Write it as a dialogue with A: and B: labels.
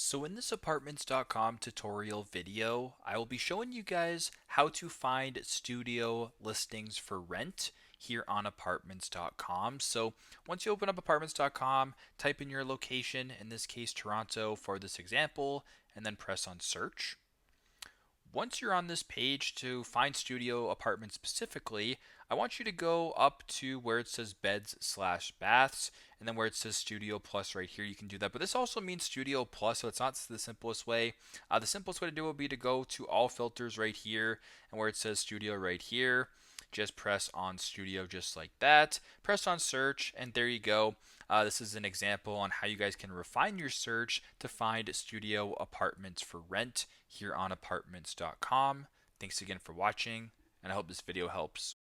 A: So in this apartments.com tutorial video, I will be showing you guys how to find studio listings for rent here on apartments.com. So once you open up apartments.com, type in your location, in this case Toronto for this example, and then press on search. Once you're on this page to find studio apartments specifically, I want you to go up to where it says beds slash baths, and then where it says studio plus right here, you can do that. But this also means studio plus, so it's not the simplest way. The simplest way to do it would be to go to all filters right here, and where it says studio right here, just press on studio just like that. Press on search, and there you go. This is an example on how you guys can refine your search to find studio apartments for rent here on apartments.com. Thanks again for watching, and I hope this video helps.